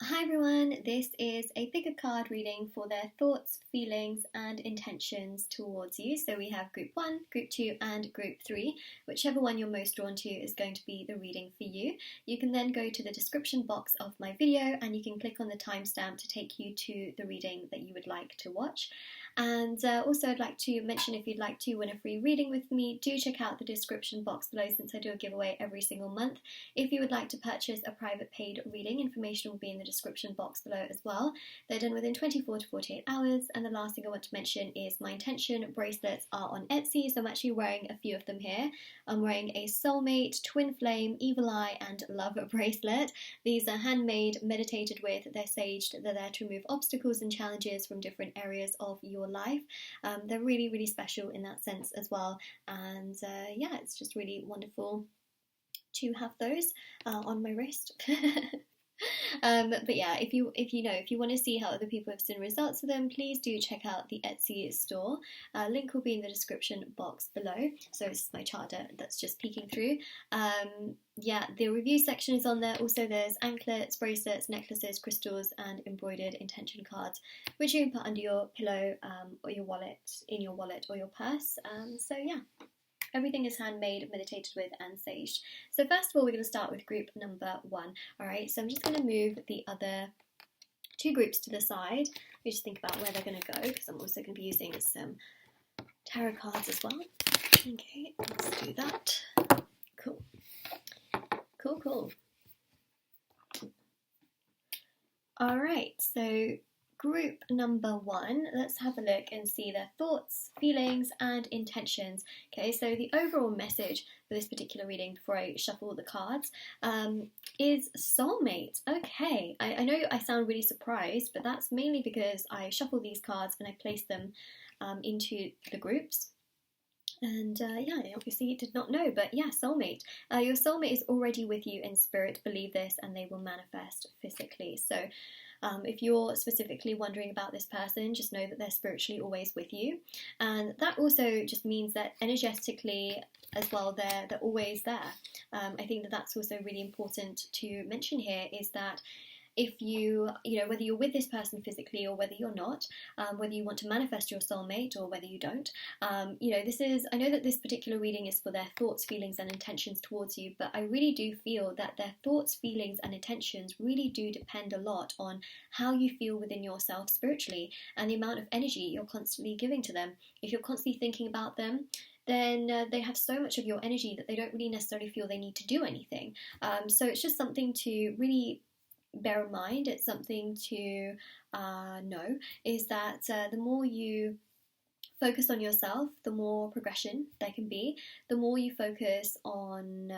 Hi everyone, this is a pick a card reading for their thoughts, feelings and intentions towards you. So we have group 1, group 2 and group 3. Whichever one you're most drawn to is going to be the reading for you. You can then go to the description box of my video and you can click on the timestamp to take you to the reading that you would like to watch. And also I'd like to mention, if you'd like to win a free reading with me, do check out the description box below since I do a giveaway every single month. If you would like to purchase a private paid reading, information will be in the description box below as well. They're done within 24 to 48 hours. And the last thing I want to mention is my intention bracelets are on Etsy, so I'm actually wearing a few of them here. I'm wearing a Soulmate, Twin Flame, Evil Eye and Love bracelet. These are handmade, meditated with, they're saged, they're there to remove obstacles and challenges from different areas of your life. They're really, really special in that sense as well. And yeah, it's just really wonderful to have those on my wrist. But yeah, if you want to see how other people have seen results of them, please do check out the Etsy store. Link will be in the description box below. So this is my charter that's just peeking through. Yeah, the review section is on there. Also there's anklets, bracelets, necklaces, crystals and embroidered intention cards, which you can put under your pillow or your wallet, in your wallet or your purse. So yeah. Everything is handmade, meditated with and saged. So first of all, we're going to start with group number 1. Alright, so I'm just going to move the other 2 groups to the side. We just think about where they're going to go, because I'm also going to be using some tarot cards as well. Okay, let's do that. Cool. Cool, cool. Alright, so group number 1, let's have a look and see their thoughts, feelings and intentions. Okay, so the overall message for this particular reading before I shuffle the cards is soulmate. Okay, I know I sound really surprised, but that's mainly because I shuffle these cards and I place them into the groups. And yeah, I obviously did not know, but yeah, soulmate. Your soulmate is already with you in spirit, believe this, and they will manifest physically. So if you're specifically wondering about this person, just know that they're spiritually always with you. And that also just means that energetically as well, they're always there. I think that that's also really important to mention here, is that if you know, whether you're with this person physically or whether you're not, whether you want to manifest your soulmate or whether you don't, you know, I know that this particular reading is for their thoughts, feelings and intentions towards you, but I really do feel that their thoughts, feelings and intentions really do depend a lot on how you feel within yourself spiritually and the amount of energy you're constantly giving to them. If you're constantly thinking about them, then they have so much of your energy that they don't really necessarily feel they need to do anything. So it's just something to really bear in mind. It's something to know, is that the more you focus on yourself, the more progression there can be. The more you focus on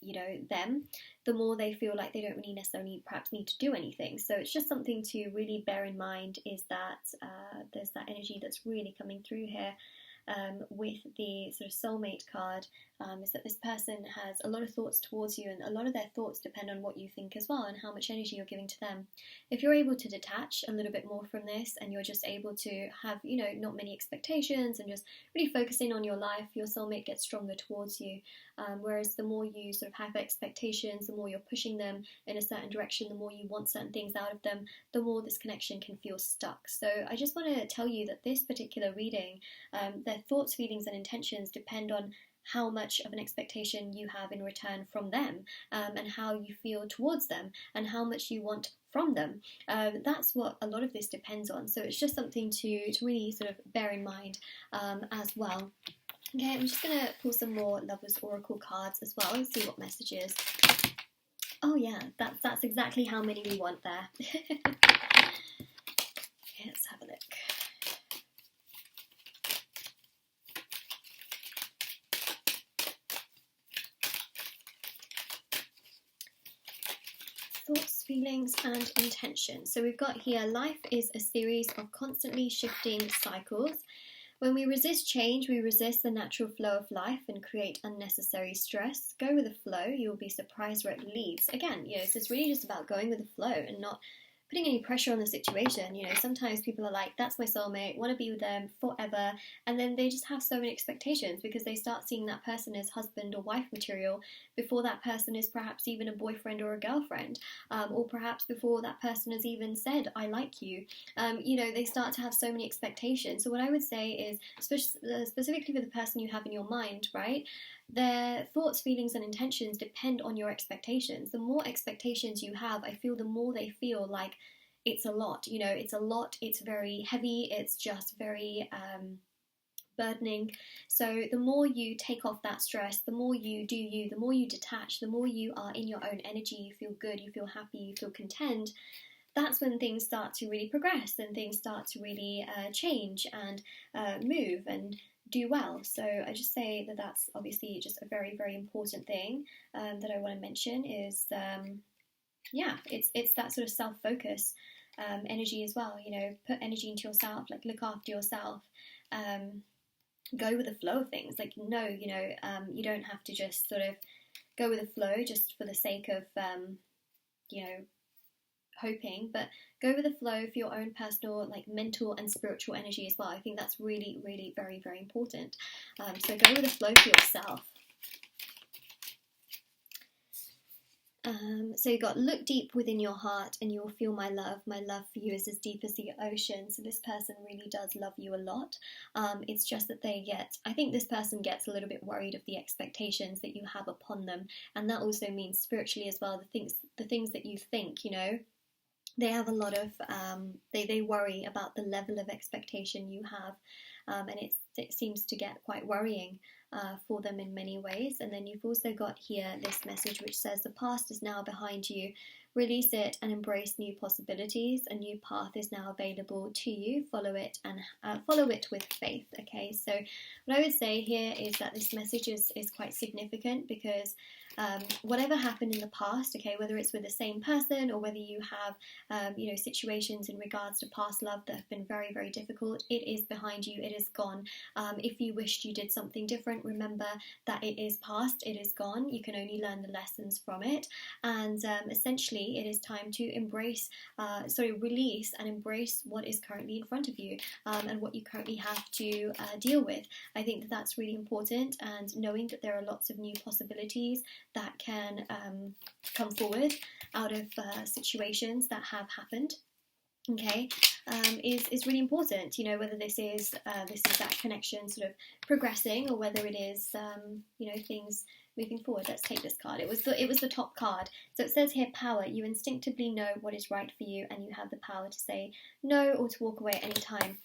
you know, them, the more they feel like they don't really necessarily perhaps need to do anything. So it's just something to really bear in mind, is that there's that energy that's really coming through here. With the sort of soulmate card, is that this person has a lot of thoughts towards you, and a lot of their thoughts depend on what you think as well and how much energy you're giving to them. If you're able to detach a little bit more from this and you're just able to have, you know, not many expectations and just really focusing on your life, your soulmate gets stronger towards you. Whereas the more you sort of have expectations, the more you're pushing them in a certain direction, the more you want certain things out of them, the more this connection can feel stuck. So I just want to tell you that this particular reading, their thoughts, feelings and intentions depend on how much of an expectation you have in return from them, and how you feel towards them and how much you want from them. That's what a lot of this depends on. So it's just something to really sort of bear in mind as well. Okay, I'm just going to pull some more Lovers Oracle cards as well and see what messages. Oh yeah, that's exactly how many we want there. Okay, let's have a look. Thoughts, feelings and intentions. So we've got here, life is a series of constantly shifting cycles. When we resist change, we resist the natural flow of life and create unnecessary stress. Go with the flow, you'll be surprised where it leads. Again, you know, so it's really just about going with the flow and not putting any pressure on the situation. You know, sometimes people are like, that's my soulmate, want to be with them forever, and then they just have so many expectations because they start seeing that person as husband or wife material before that person is perhaps even a boyfriend or a girlfriend, or perhaps before that person has even said, I like you. You know, they start to have so many expectations. So what I would say is, specifically for the person you have in your mind, right, their thoughts, feelings, and intentions depend on your expectations. The more expectations you have, I feel the more they feel like it's a lot. You know, it's a lot, it's very heavy, it's just very burdening. So the more you take off that stress, the more you do you, the more you detach, the more you are in your own energy, you feel good, you feel happy, you feel content, that's when things start to really progress and things start to really change and move and do well. So I just say that that's obviously just a very, very important thing that I want to mention is, yeah, it's that sort of self-focus energy as well. You know, put energy into yourself, like look after yourself, go with the flow of things. Like, no, you know, you don't have to just sort of go with the flow just for the sake of, you know, hoping, but go with the flow for your own personal, like, mental and spiritual energy as well. I think that's really, really very, very important. So go with the flow for yourself. So you got, look deep within your heart and you will feel my love. My love for you is as deep as the ocean. So this person really does love you a lot. It's just that I think this person gets a little bit worried of the expectations that you have upon them. And that also means spiritually as well, the things that you think, you know, they have a lot of, they worry about the level of expectation you have, and it seems to get quite worrying for them in many ways. And then you've also got here this message which says, the past is now behind you. Release it and embrace new possibilities. A new path is now available to you. Follow it and follow it with faith. Okay, so what I would say here is that this message is quite significant because whatever happened in the past, okay, whether it's with the same person or whether you have, you know, situations in regards to past love that have been very, very difficult, it is behind you, it is gone. If you wished you did something different, remember that it is past, it is gone. You can only learn the lessons from it, and essentially it is time to release and embrace what is currently in front of you, and what you currently have to deal with. I think that that's really important, and knowing that there are lots of new possibilities that can come forward out of situations that have happened, okay, is really important. You know, whether this is that connection sort of progressing, or whether it is you know, things moving forward. Let's take this card. It was the top card. So it says here, power. You instinctively know what is right for you, and you have the power to say no or to walk away at any time.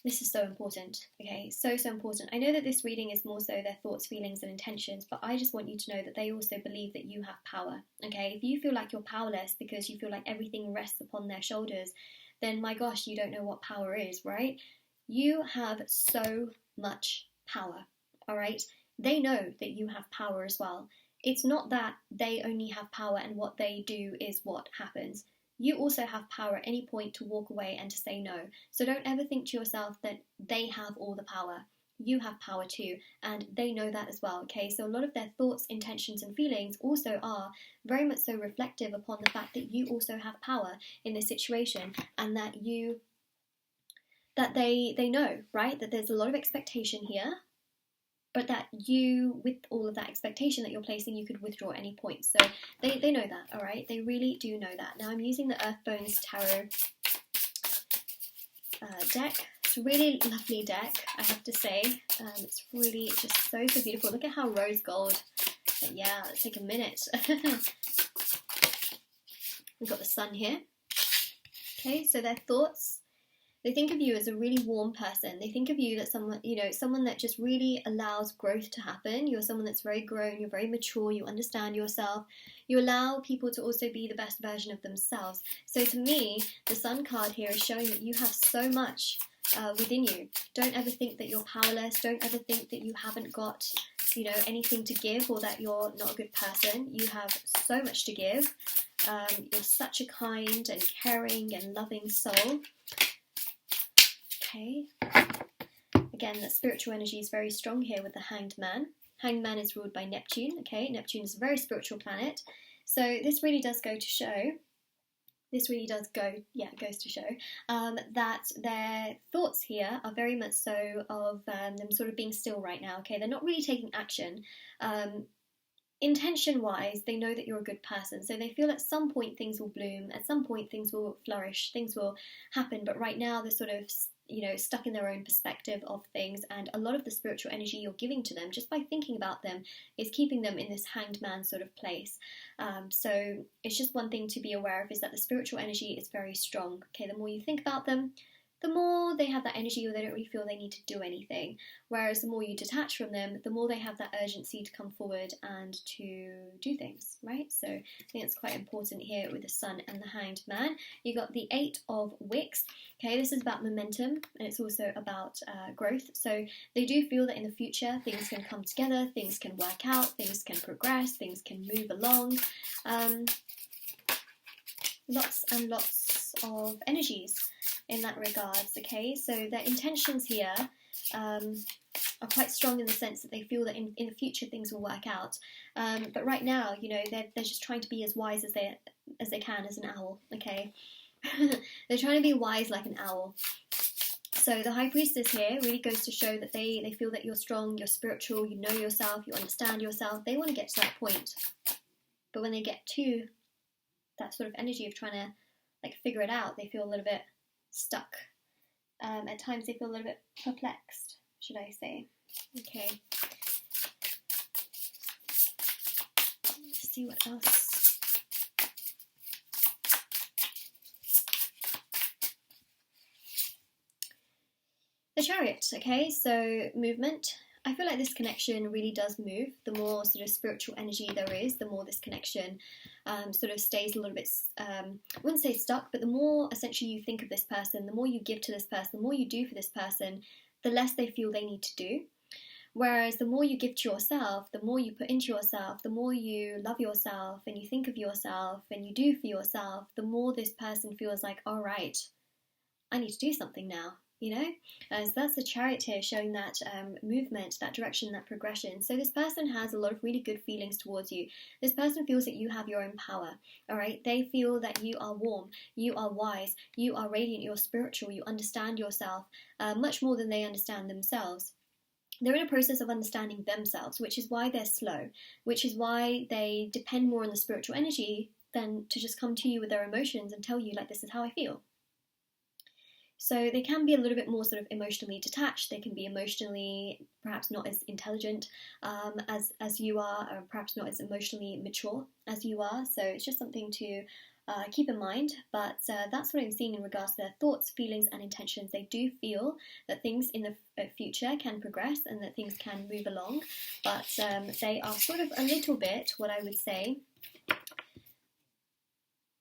This is so important, okay, so important. I know that this reading is more so their thoughts, feelings, and intentions, but I just want you to know that they also believe that you have power, okay? If you feel like you're powerless because you feel like everything rests upon their shoulders, then my gosh, you don't know what power is, right? You have so much power, all right? They know that you have power as well. It's not that they only have power and what they do is what happens. You also have power at any point to walk away and to say no. So don't ever think to yourself that they have all the power. You have power too, and they know that as well, okay? So a lot of their thoughts, intentions, and feelings also are very much so reflective upon the fact that you also have power in this situation, and that they know, right? That there's a lot of expectation here, but that you, with all of that expectation that you're placing, you could withdraw at any point. So they know that, all right? They really do know that. Now I'm using the Earthbones Tarot deck. It's a really lovely deck, I have to say. It's really just so beautiful. Look at how rose gold. But yeah, let's take a minute. We've got the sun here. Okay, so their thoughts. They think of you as a really warm person. They think of you as someone, you know, someone that just really allows growth to happen. You're someone that's very grown, you're very mature, you understand yourself. You allow people to also be the best version of themselves. So to me, the Sun card here is showing that you have so much within you. Don't ever think that you're powerless. Don't ever think that you haven't got, you know, anything to give, or that you're not a good person. You have so much to give. You're such a kind and caring and loving soul. Okay, again, the spiritual energy is very strong here with the Hanged Man. Hanged Man is ruled by Neptune, okay? Neptune is a very spiritual planet. So this really does go to show this really does goes to show that their thoughts here are very much so of them sort of being still right now, okay? They're not really taking action. Intention-wise, they know that you're a good person, so they feel at some point things will bloom, at some point things will flourish, things will happen, but right now they're sort of, you know, stuck in their own perspective of things, and a lot of the spiritual energy you're giving to them, just by thinking about them, is keeping them in this hanged man sort of place. So it's just one thing to be aware of, is that the spiritual energy is very strong, okay? The more you think about them, the more they have that energy where they don't really feel they need to do anything. Whereas the more you detach from them, the more they have that urgency to come forward and to do things, right? So I think it's quite important here with the Sun and the Hanged Man. You got the 8 of Wicks. Okay, this is about momentum, and it's also about growth. So they do feel that in the future things can come together, things can work out, things can progress, things can move along. Lots and lots of energies in that regards, okay? So their intentions here are quite strong in the sense that they feel that in the future things will work out. But right now, you know, they're just trying to be as wise as they can as an owl, okay? They're trying to be wise like an owl. So the High Priestess here really goes to show that they feel that you're strong, you're spiritual, you know yourself, you understand yourself. They want to get to that point. But when they get to that sort of energy of trying to like figure it out, they feel a little bit stuck. At times they feel a little bit perplexed, should I say. Okay. Let's see what else. The Chariot, okay, so movement. I feel like this connection really does move. The more sort of spiritual energy there is, the more this connection sort of stays a little bit, I wouldn't say stuck, but the more essentially you think of this person, the more you give to this person, the more you do for this person, the less they feel they need to do. Whereas the more you give to yourself, the more you put into yourself, the more you love yourself and you think of yourself and you do for yourself, the more this person feels like, all right, I need to do something now. You know, so that's the Chariot here, showing that movement, that direction, that progression. So this person has a lot of really good feelings towards you. This person feels that you have your own power, all right? They feel that you are warm, you are wise, you are radiant, you're spiritual, you understand yourself much more than they understand themselves. They're in a process of understanding themselves, which is why they're slow, which is why they depend more on the spiritual energy than to just come to you with their emotions and tell you, like, this is how I feel. So they can be a little bit more sort of emotionally detached. They can be emotionally perhaps not as intelligent as you are, or perhaps not as emotionally mature as you are. So it's just something to keep in mind. But that's what I'm seeing in regards to their thoughts, feelings and intentions. They do feel that things in the future can progress and that things can move along. But they are sort of a little bit, what I would say,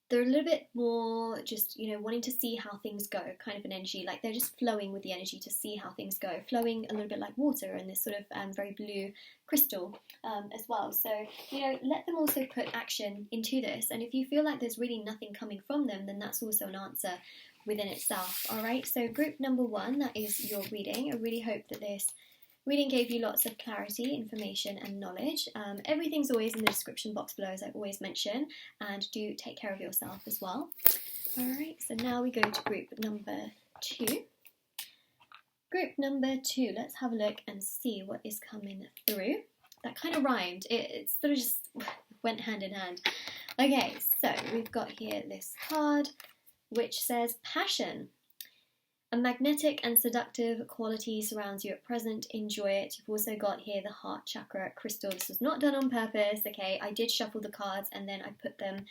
they're a little bit more just, you know, wanting to see how things go, kind of an energy, like they're just flowing with the energy to see how things go, flowing a little bit like water and this sort of very blue crystal as well. So, you know, let them also put action into this, and if you feel like there's really nothing coming from them, then that's also an answer within itself. All right, so group number 1, that is your reading. I really hope that this reading gave you lots of clarity, information and knowledge. Everything's always in the description box below, as I always mention, and do take care of yourself as well. Alright, so now we go to group number 2. Group number 2, let's have a look and see what is coming through. That kind of rhymed, it sort of just went hand in hand. Okay, so we've got here this card which says passion. A magnetic and seductive quality surrounds you at present. Enjoy it. You've also got here the heart chakra crystal. This was not done on purpose, okay? I did shuffle the cards and then I put them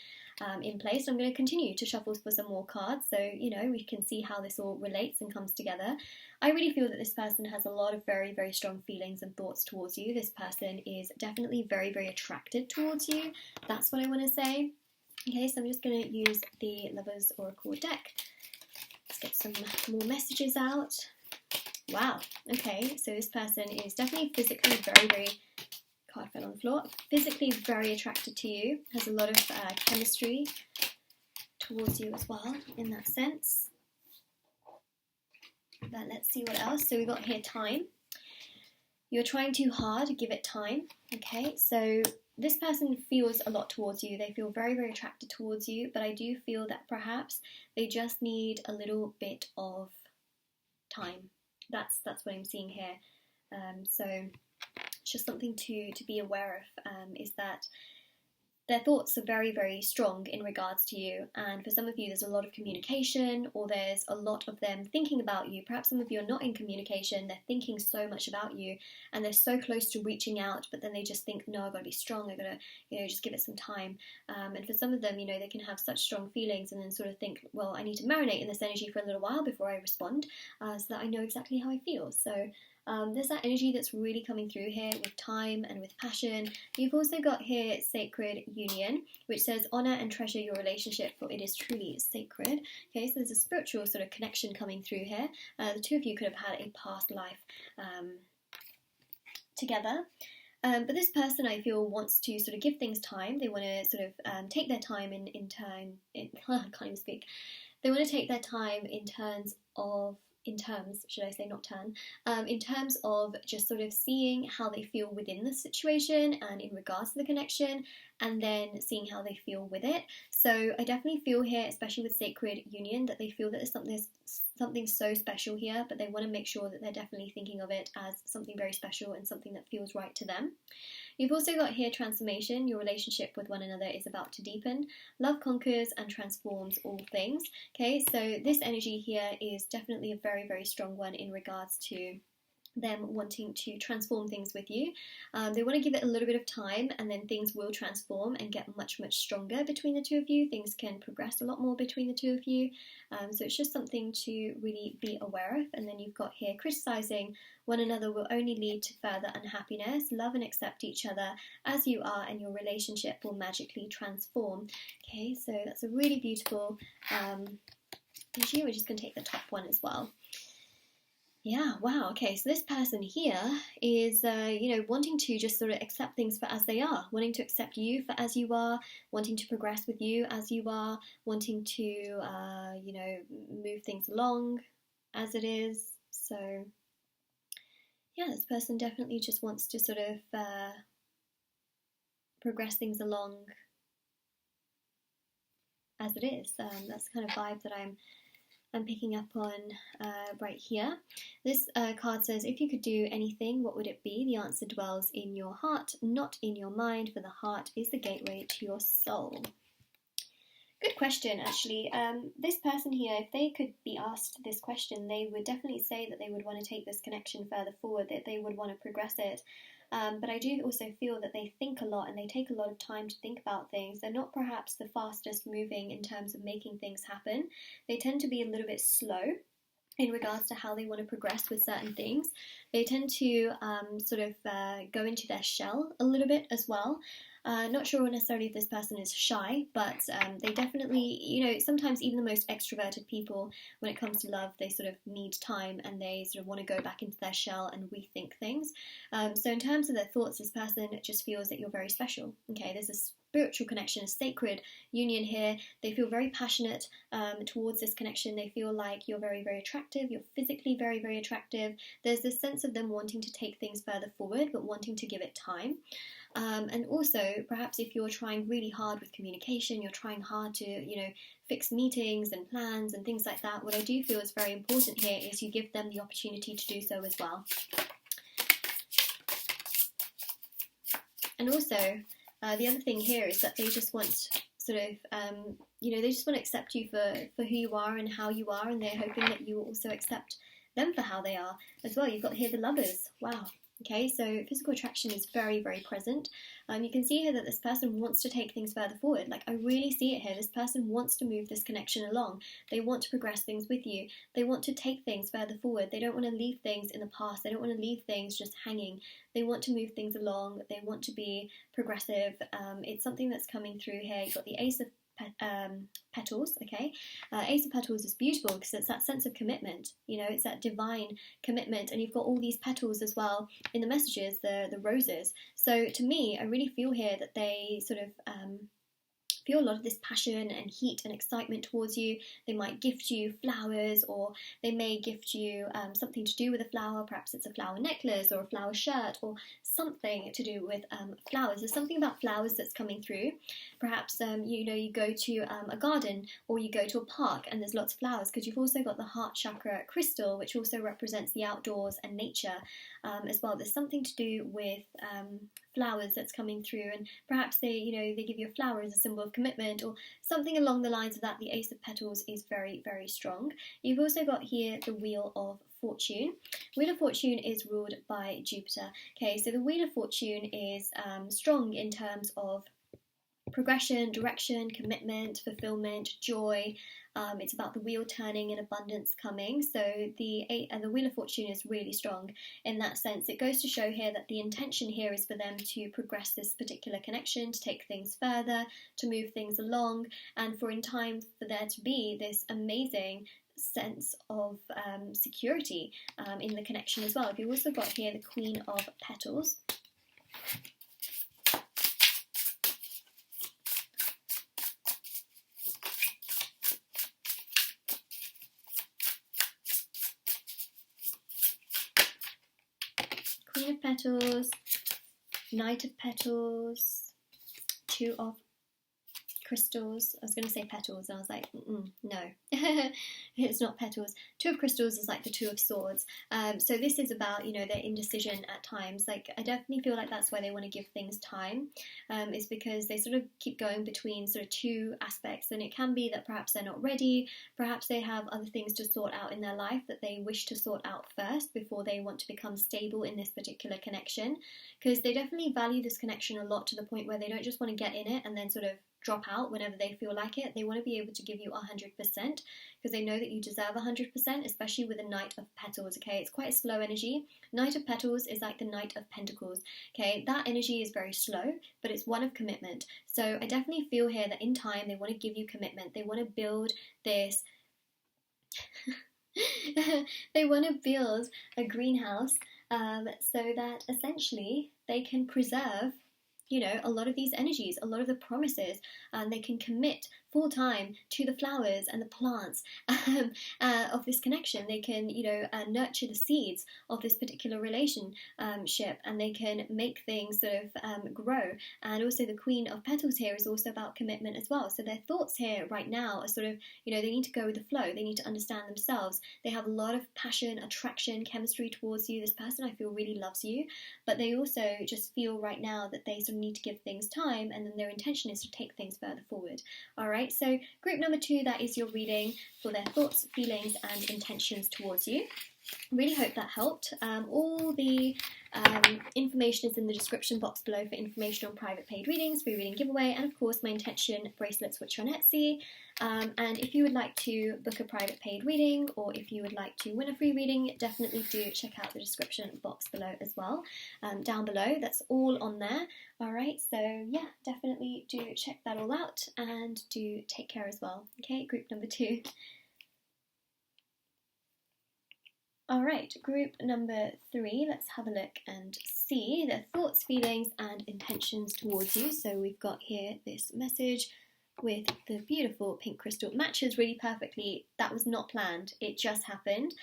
in place. I'm going to continue to shuffle for some more cards so, you know, we can see how this all relates and comes together. I really feel that this person has a lot of very, very strong feelings and thoughts towards you. This person is definitely very, very attracted towards you. That's what I want to say. Okay, so I'm just going to use the Lovers Oracle deck. Let's get some more messages out. Wow, okay, so this person is definitely physically very, card fell on the floor, physically very attracted to you, has a lot of chemistry towards you as well, in that sense. But let's see what else. So we've got here time. You're trying too hard, give it time. Okay, so this person feels a lot towards you. They feel very, very attracted towards you, but I do feel that perhaps they just need a little bit of time. That's what I'm seeing here. So it's just something to be aware of, is that their thoughts are very, very strong in regards to you, and for some of you there's a lot of communication, or there's a lot of them thinking about you. Perhaps some of you are not in communication, they're thinking so much about you, and they're so close to reaching out, but then they just think, no, I've got to be strong, I've got to, just give it some time. And for some of them, they can have such strong feelings and then sort of think, well, I need to marinate in this energy for a little while before I respond, so that I know exactly how I feel. So there's that energy that's really coming through here with time and with passion. You've also got here sacred union, which says honour and treasure your relationship, for it is truly sacred. Okay, so there's a spiritual sort of connection coming through here. The two of you could have had a past life together. But this person, I feel, wants to sort of give things time. They want to sort of take their time in I can't even speak. They want to take their time in terms of just sort of seeing how they feel within the situation and in regards to the connection, and then seeing how they feel with it. So I definitely feel here, especially with sacred union, that they feel that there's something so special here, but they want to make sure that they're definitely thinking of it as something very special and something that feels right to them. You've also got here transformation. Your relationship with one another is about to deepen. Love conquers and transforms all things. Okay, so this energy here is definitely a very, very strong one in regards to them wanting to transform things with you. They want to give it a little bit of time, and then things will transform and get much, much stronger between the two of you. Things can progress a lot more between the two of you. So it's just something to really be aware of. And then you've got here, criticizing one another will only lead to further unhappiness. Love and accept each other as you are, and your relationship will magically transform. Okay, so that's a really beautiful energy. We're just going to take the top one as well. Yeah, wow, okay, so this person here is, wanting to just sort of accept things for as they are, wanting to accept you for as you are, wanting to progress with you as you are, wanting to, move things along as it is. So, yeah, this person definitely just wants to sort of progress things along as it is. That's the kind of vibe that I'm picking up on right here. This card says, if you could do anything, what would it be? The answer dwells in your heart, not in your mind, for the heart is the gateway to your soul. Good question, actually. This person here, if they could be asked this question, they would definitely say that they would want to take this connection further forward, that they would want to progress it. But I do also feel that they think a lot and they take a lot of time to think about things. They're not perhaps the fastest moving in terms of making things happen. They tend to be a little bit slow in regards to how they want to progress with certain things. They tend to go into their shell a little bit as well. Not sure necessarily if this person is shy, but they definitely, sometimes even the most extroverted people, when it comes to love, they sort of need time and they sort of want to go back into their shell and rethink things. So in terms of their thoughts, this person just feels that you're very special. Okay, there's a spiritual connection, a sacred union here. They feel very passionate towards this connection. They feel like you're very, very attractive. You're physically very, very attractive. There's this sense of them wanting to take things further forward, but wanting to give it time. And also, perhaps if you're trying really hard with communication, you're trying hard to, fix meetings and plans and things like that, what I do feel is very important here is you give them the opportunity to do so as well. And also, the other thing here is that they just want they just want to accept you for who you are and how you are, and they're hoping that you will also accept them for how they are as well. You've got here the Lovers. Wow. Okay, so physical attraction is very, very present. You can see here that this person wants to take things further forward. Like, I really see it here. This person wants to move this connection along. They want to progress things with you. They want to take things further forward. They don't want to leave things in the past. They don't want to leave things just hanging. They want to move things along. They want to be progressive. It's something that's coming through here. You've got the Ace of Petals, okay? Ace of Petals is beautiful because it's that sense of commitment, it's that divine commitment, and you've got all these petals as well in the messages, the roses. So to me, I really feel here that they sort of feel a lot of this passion and heat and excitement towards you. They might gift you flowers, or they may gift you something to do with a flower. Perhaps it's a flower necklace or a flower shirt or something to do with flowers. There's something about flowers that's coming through. Perhaps you go to a garden, or you go to a park and there's lots of flowers, because you've also got the heart chakra crystal, which also represents the outdoors and nature as well. There's something to do with flowers that's coming through, and perhaps they give you a flower as a symbol of commitment, or something along the lines of that. The Ace of Petals is very, very strong. You've also got here the Wheel of Fortune. Wheel of Fortune is ruled by Jupiter. Okay, so the Wheel of Fortune is strong in terms of progression, direction, commitment, fulfillment, joy. It's about the wheel turning and abundance coming. So the Wheel of Fortune is really strong in that sense. It goes to show here that the intention here is for them to progress this particular connection, to take things further, to move things along, and for in time for there to be this amazing sense of security in the connection as well. You've also got here the Queen of Petals. Queen of Petals, Knight of Petals, Two of Crystals. I was going to say petals, and I was like, no, it's not petals. Two of Crystals is like the Two of Swords. So this is about, their indecision at times. Like, I definitely feel like that's why they want to give things time, is because they sort of keep going between sort of two aspects, and it can be that perhaps they're not ready, perhaps they have other things to sort out in their life that they wish to sort out first before they want to become stable in this particular connection, because they definitely value this connection a lot, to the point where they don't just want to get in it and then sort of drop out whenever they feel like it. They want to be able to give you 100%, because they know that you deserve 100%, especially with a Knight of Petals. Okay, it's quite a slow energy. Knight of Petals is like the Knight of Pentacles. Okay, that energy is very slow, but it's one of commitment. So I definitely feel here that in time they want to give you commitment. They want to build this they want to build a greenhouse so that essentially they can preserve a lot of these energies, a lot of the promises, and they can commit full time to the flowers and the plants of this connection. They can, nurture the seeds of this particular relationship, and they can make things sort of grow. And also the Queen of Petals here is also about commitment as well. So their thoughts here right now are sort of, they need to go with the flow. They need to understand themselves. They have a lot of passion, attraction, chemistry towards you. This person, I feel, really loves you, but they also just feel right now that they sort of need to give things time, and then their intention is to take things further forward. All right, so group number 2, that is your reading for their thoughts, feelings, and intentions towards you. Really hope that helped. All the information is in the description box below for information on private paid readings, free reading giveaway, and of course my intention bracelets, which are on Etsy. And if you would like to book a private paid reading, or if you would like to win a free reading, definitely do check out the description box below as well. Down below, that's all on there. Alright, so yeah, definitely do check that all out, and do take care as well. Okay, group number 2. Alright, group number 3, let's have a look and see their thoughts, feelings, and intentions towards you. So we've got here this message with the beautiful pink crystal. Matches really perfectly. That was not planned. It just happened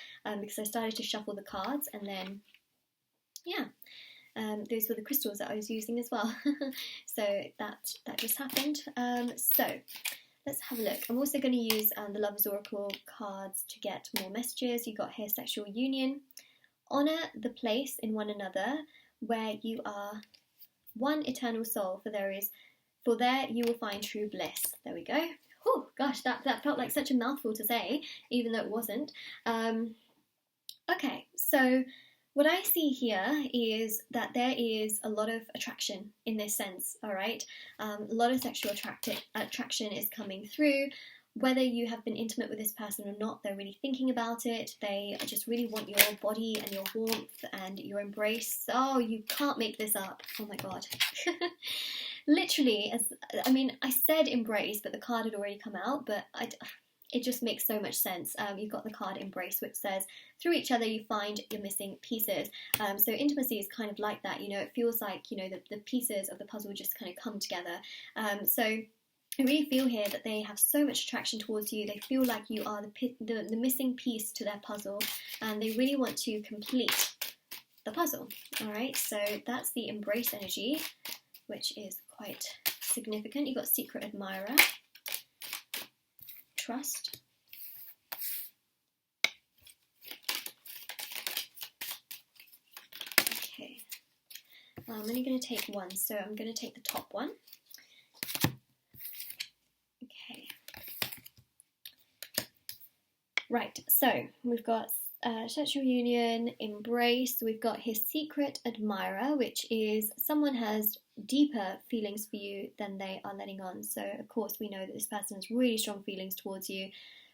because I started to shuffle the cards, and then, yeah, those were the crystals that I was using as well. So that just happened. So let's have a look. I'm also going to use the Lover's Oracle cards to get more messages. You got here sexual union. Honour the place in one another where you are one eternal soul, for there you will find true bliss. There we go. Oh gosh, that felt like such a mouthful to say, even though it wasn't. Okay, so what I see here is that there is a lot of attraction in this sense, all right? A lot of sexual attraction is coming through. Whether you have been intimate with this person or not, they're really thinking about it. They just really want your body and your warmth and your embrace. Oh, you can't make this up. Oh my God. Literally, I said embrace, but the card had already come out, but it just makes so much sense. You've got the card Embrace, which says, through each other you find your missing pieces. So intimacy is kind of like that, it feels like, the pieces of the puzzle just kind of come together. So I really feel here that they have so much attraction towards you. They feel like you are the missing piece to their puzzle, and they really want to complete the puzzle. All right, so that's the embrace energy, which is quite significant. You've got secret admirer, trust, okay. I'm only going to take one, so I'm going to take the top one. Okay. Right, so we've got sexual union, embrace. We've got his secret admirer, which is someone has deeper feelings for you than they are letting on. So, of course, we know that this person has really strong feelings towards you.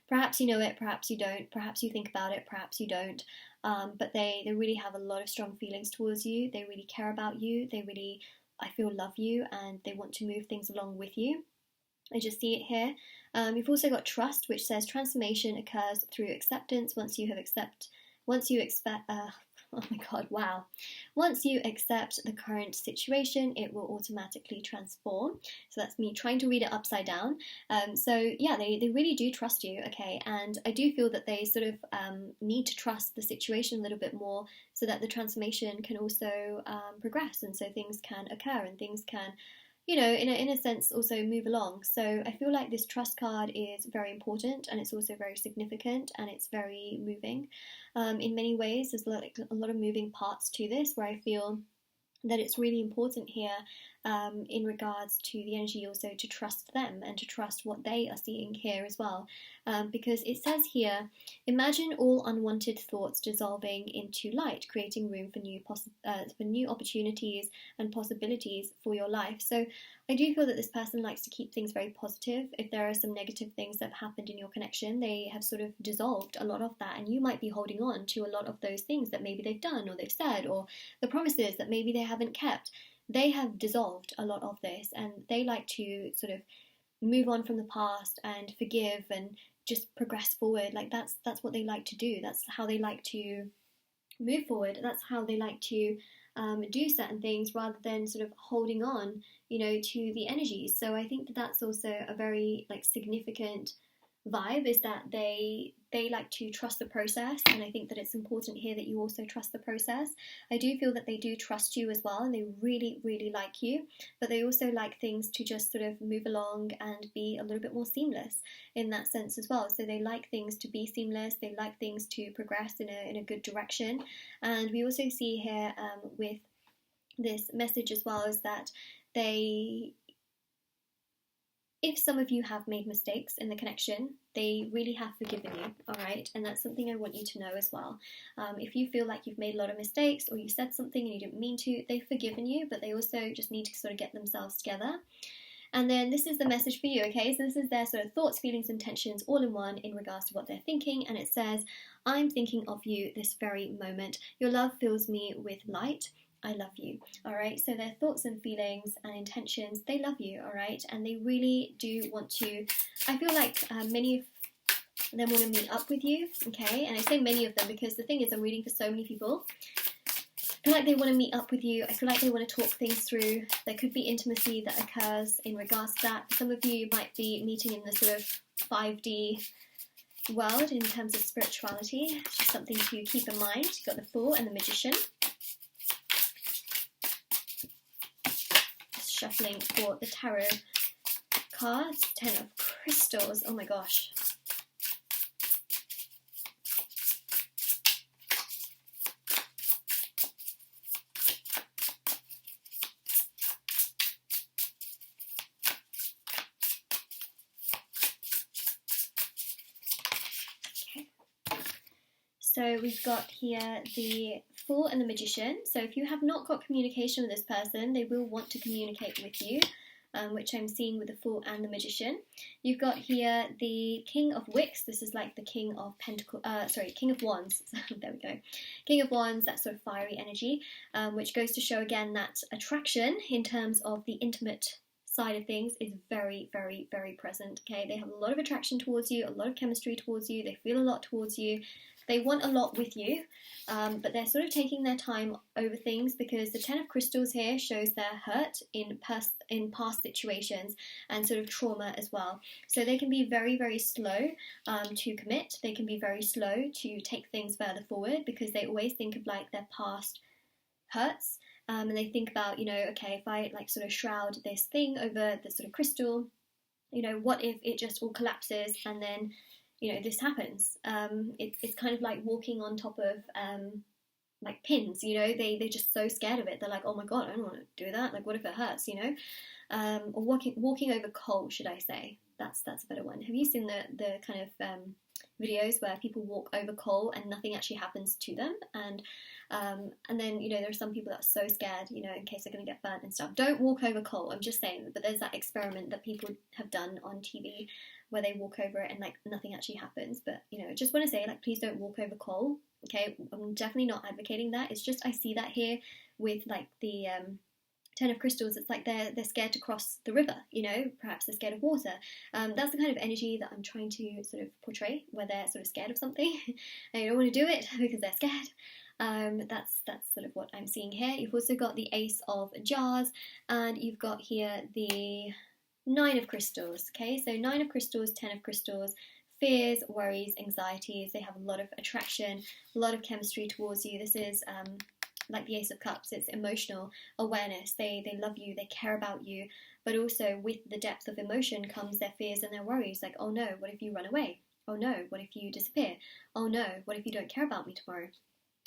Perhaps you know it, perhaps you don't, perhaps you think about it, perhaps you don't. But they really have a lot of strong feelings towards you. They really care about you. They really, I feel, love you, and they want to move things along with you. I just see it here. You've also got trust, which says transformation occurs through acceptance. Once you accept the current situation, it will automatically transform. So that's me trying to read it upside down. So yeah, they really do trust you, okay? And I do feel that they sort of need to trust the situation a little bit more so that the transformation can also progress, and so things can occur and things can, you know, in a sense, also move along. So I feel like this trust card is very important, and it's also very significant, and it's very moving. In many ways, there's a lot of moving parts to this, where I feel that it's really important here in regards to the energy also to trust them and to trust what they are seeing here as well. Because it says here, imagine all unwanted thoughts dissolving into light, creating room for new opportunities and possibilities for your life. So I do feel that this person likes to keep things very positive. If there are some negative things that have happened in your connection, they have sort of dissolved a lot of that, and you might be holding on to a lot of those things that maybe they've done or they've said, or the promises that maybe they haven't kept. They have dissolved a lot of this, and they like to sort of move on from the past and forgive and just progress forward. Like that's what they like to do. That's how they like to move forward. That's how they like to do certain things, rather than sort of holding on, you know, to the energies. So I think that that's also a very significant vibe, is that they like to trust the process, and I think that it's important here that you also trust the process. I do feel that they do trust you as well, and they really like you, but they also like things to just sort of move along and be a little bit more seamless in that sense as well. So they like things to be seamless, they like things to progress in a good direction. And we also see here with this message as well, is that if some of you have made mistakes in the connection, they really have forgiven you, all right? And that's something I want you to know as well. If you feel like you've made a lot of mistakes, or you said something and you didn't mean to, they've forgiven you, but they also just need to sort of get themselves together. And then this is the message for you, okay? So this is their sort of thoughts, feelings, intentions, all in one in regards to what they're thinking. And it says, I'm thinking of you this very moment. Your love fills me with light. I love you, all right? So their thoughts and feelings and intentions, they love you, all right? And they really do want to, I feel like many of them want to meet up with you, okay? And I say many of them because the thing is, I'm reading for so many people. I feel like they want to meet up with you. I feel like they want to talk things through. There could be intimacy that occurs in regards to that. For some of you might be meeting in the sort of 5D world in terms of spirituality. It's just something to keep in mind. You've got the Fool and the Magician. Shuffling for the tarot cards. 10 of Crystals. Oh my gosh. Okay. So we've got here the Fool and the Magician. So if you have not got communication with this person, they will want to communicate with you, which I'm seeing with the Fool and the Magician. You've got here the King of Wicks. This is like the King of King of Wands. There we go. King of Wands, that sort of fiery energy, which goes to show again that attraction in terms of the intimate side of things is very, very, very present, okay? They have a lot of attraction towards you, a lot of chemistry towards you, they feel a lot towards you, they want a lot with you, but they're sort of taking their time over things because the Ten of Crystals here shows their hurt in past situations and sort of trauma as well. So they can be very, very slow to commit. They can be very slow to take things further forward because they always think of like their past hurts, and they think about, you know, okay, if I like sort of shroud this thing over the sort of crystal, you know, what if it just all collapses and then, you know, this happens. It's kind of like walking on top of like pins, you know, they're just so scared of it. They're like, oh my god, I don't want to do that. Like, what if it hurts, you know? Or walking over coal, should I say? That's a better one. Have you seen the kind of videos where people walk over coal and nothing actually happens to them? And then, you know, there are some people that are so scared, you know, in case they're going to get burnt and stuff. Don't walk over coal, I'm just saying. But there's that experiment that people have done on TV where they walk over it and like nothing actually happens. But, you know, just want to say, like, please don't walk over coal, okay? I'm definitely not advocating that. It's just I see that here with like the Ten of Crystals. It's like they're scared to cross the river, you know, perhaps they're scared of water. That's the kind of energy that I'm trying to sort of portray, where they're sort of scared of something and they don't want to do it because they're scared. That's sort of what I'm seeing here. You've also got the Ace of Jars, and you've got here the Nine of Crystals, okay? So Nine of Crystals, Ten of Crystals, fears, worries, anxieties. They have a lot of attraction, a lot of chemistry towards you. This is like the Ace of Cups. It's emotional awareness. They love you, they care about you, but also with the depth of emotion comes their fears and their worries. Like, oh no, what if you run away? Oh no, what if you disappear? Oh no, what if you don't care about me tomorrow?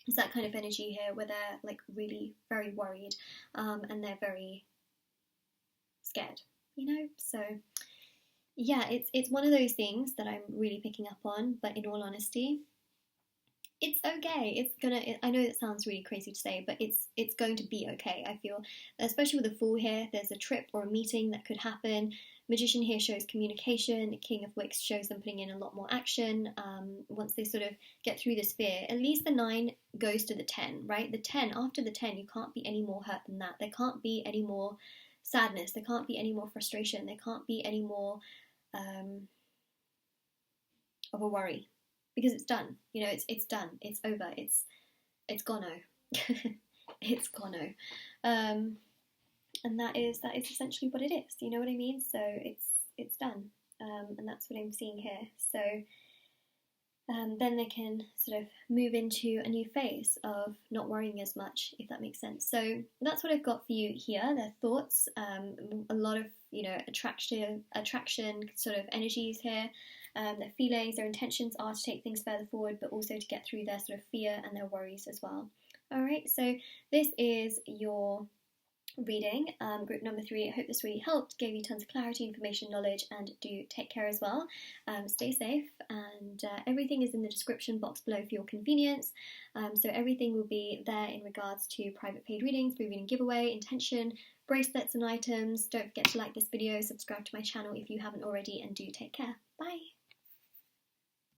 It's that kind of energy here where they're like really very worried, and they're very scared, you know? So yeah, it's one of those things that I'm really picking up on, but in all honesty, it's okay. I know it sounds really crazy to say, but it's going to be okay. I feel, especially with the Fool here, there's a trip or a meeting that could happen. Magician here shows communication. King of Wicks shows them putting in a lot more action. Once they sort of get through this fear, at least the 9 goes to the 10, right? The 10, after the 10, you can't be any more hurt than that. There can't be any more sadness. There can't be any more frustration. There can't be any more of a worry, because it's done. You know, it's done. It's over. It's gono. It's gono. And that is essentially what it is. You know what I mean? So it's done. And that's what I'm seeing here. So then they can sort of move into a new phase of not worrying as much, if that makes sense. So that's what I've got for you here. Their thoughts, a lot of, you know, attraction sort of energies here. Their feelings, their intentions are to take things further forward, but also to get through their sort of fear and their worries as well. Alright, so this is your reading, group number 3. I hope this really helped, gave you tons of clarity, information, knowledge, and do take care as well. Stay safe, and everything is in the description box below for your convenience. So everything will be there in regards to private paid readings, free reading giveaway, intention, bracelets and items. Don't forget to like this video, subscribe to my channel if you haven't already, and do take care. Bye!